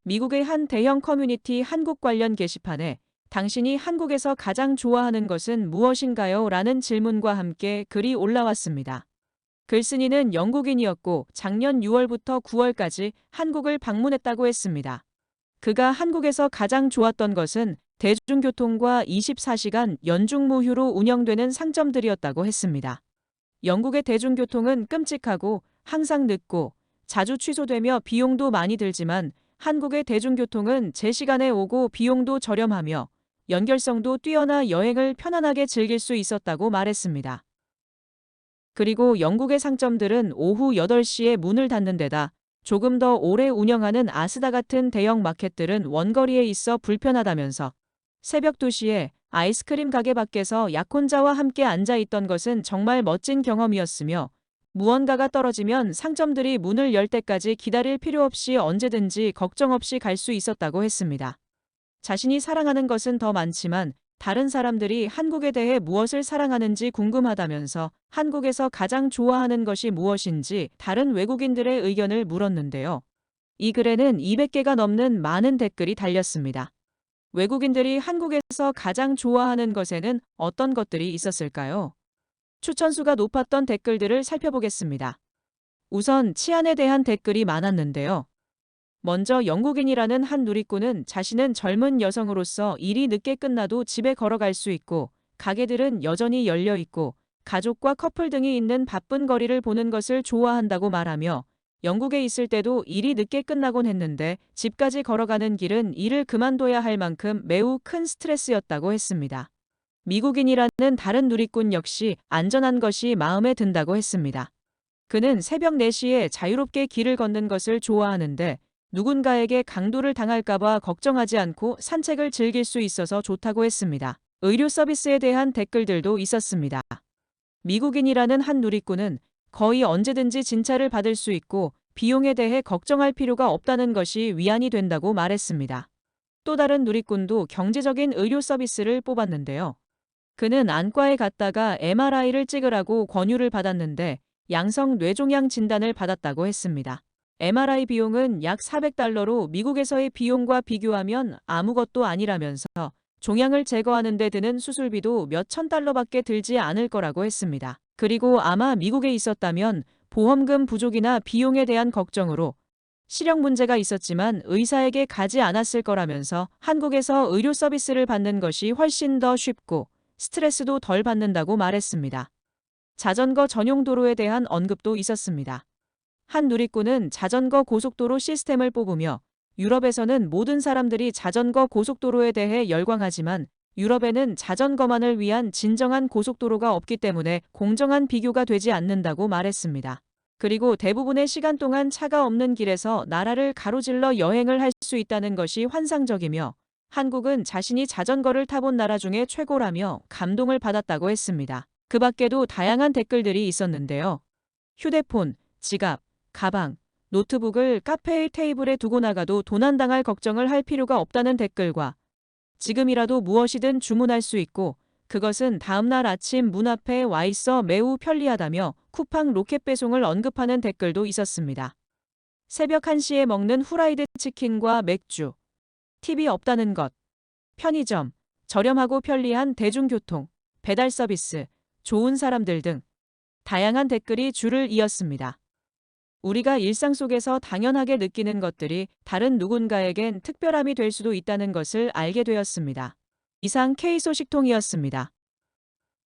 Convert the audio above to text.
미국의 한 대형 커뮤니티 한국 관련 게시판에 당신이 한국에서 가장 좋아하는 것은 무엇인가요? 라는 질문과 함께 글이 올라왔습니다. 글쓴이는 영국인이었고 작년 6월부터 9월까지 한국을 방문했다고 했습니다. 그가 한국에서 가장 좋았던 것은 대중교통과 24시간 연중무휴로 운영되는 상점들이었다고 했습니다. 영국의 대중교통은 끔찍하고 항상 늦고 자주 취소되며 비용도 많이 들지만 한국의 대중교통은 제 시간에 오고 비용도 저렴하며 연결성도 뛰어나 여행을 편안하게 즐길 수 있었다고 말했습니다. 그리고 영국의 상점들은 오후 8시에 문을 닫는 데다 조금 더 오래 운영하는 아스다 같은 대형 마켓들은 원거리에 있어 불편하다면서 새벽 2시에 아이스크림 가게 밖에서 약혼자와 함께 앉아 있던 것은 정말 멋진 경험이었으며 무언가가 떨어지면 상점들이 문을 열 때까지 기다릴 필요 없이 언제든지 걱정 없이 갈 수 있었다고 했습니다. 자신이 사랑하는 것은 더 많지만 다른 사람들이 한국에 대해 무엇을 사랑하는지 궁금하다면서 한국에서 가장 좋아하는 것이 무엇인지 다른 외국인들의 의견을 물었는데요. 이 글에는 200개가 넘는 많은 댓글이 달렸습니다. 외국인들이 한국에서 가장 좋아하는 것에는 어떤 것들이 있었을까요? 추천수가 높았던 댓글들을 살펴보겠습니다. 우선 치안에 대한 댓글이 많았는데요. 먼저 영국인이라는 한 누리꾼은 자신은 젊은 여성으로서 일이 늦게 끝나도 집에 걸어갈 수 있고 가게들은 여전히 열려 있고 가족과 커플 등이 있는 바쁜 거리를 보는 것을 좋아한다고 말하며 영국에 있을 때도 일이 늦게 끝나곤 했는데 집까지 걸어가는 길은 일을 그만둬야 할 만큼 매우 큰 스트레스였다고 했습니다. 미국인이라는 다른 누리꾼 역시 안전한 것이 마음에 든다고 했습니다. 그는 새벽 4시에 자유롭게 길을 걷는 것을 좋아하는데 누군가에게 강도를 당할까봐 걱정하지 않고 산책을 즐길 수 있어서 좋다고 했습니다. 의료 서비스에 대한 댓글들도 있었습니다. 미국인이라는 한 누리꾼은 거의 언제든지 진찰을 받을 수 있고 비용에 대해 걱정할 필요가 없다는 것이 위안이 된다고 말했습니다. 또 다른 누리꾼도 경제적인 의료 서비스를 뽑았는데요. 그는 안과에 갔다가 MRI를 찍으라고 권유를 받았는데 양성 뇌종양 진단을 받았다고 했습니다. MRI 비용은 약 $400로 미국에서의 비용과 비교하면 아무것도 아니라면서 종양을 제거하는 데 드는 수술비도 몇천 달러밖에 들지 않을 거라고 했습니다. 그리고 아마 미국에 있었다면 보험금 부족이나 비용에 대한 걱정으로 실형 문제가 있었지만 의사에게 가지 않았을 거라면서 한국에서 의료 서비스를 받는 것이 훨씬 더 쉽고 스트레스도 덜 받는다고 말했습니다. 자전거 전용 도로에 대한 언급도 있었습니다. 한 누리꾼은 자전거 고속도로 시스템을 뽑으며 유럽에서는 모든 사람들이 자전거 고속도로에 대해 열광하지만 유럽에는 자전거만을 위한 진정한 고속도로가 없기 때문에 공정한 비교가 되지 않는다고 말했습니다. 그리고 대부분의 시간 동안 차가 없는 길에서 나라를 가로질러 여행을 할 수 있다는 것이 환상적이며 한국은 자신이 자전거를 타본 나라 중에 최고라며 감동을 받았다고 했습니다. 그 밖에도 다양한 댓글들이 있었는데요. 휴대폰, 지갑, 가방, 노트북을 카페의 테이블에 두고 나가도 도난당할 걱정을 할 필요가 없다는 댓글과 지금이라도 무엇이든 주문할 수 있고 그것은 다음날 아침 문 앞에 와 있어 매우 편리하다며 쿠팡 로켓 배송을 언급하는 댓글도 있었습니다. 새벽 1시에 먹는 후라이드 치킨과 맥주, 팁이 없다는 것, 편의점, 저렴하고 편리한 대중교통, 배달 서비스, 좋은 사람들 등 다양한 댓글이 줄을 이었습니다. 우리가 일상 속에서 당연하게 느끼는 것들이 다른 누군가에겐 특별함이 될 수도 있다는 것을 알게 되었습니다. 이상 K소식통이었습니다.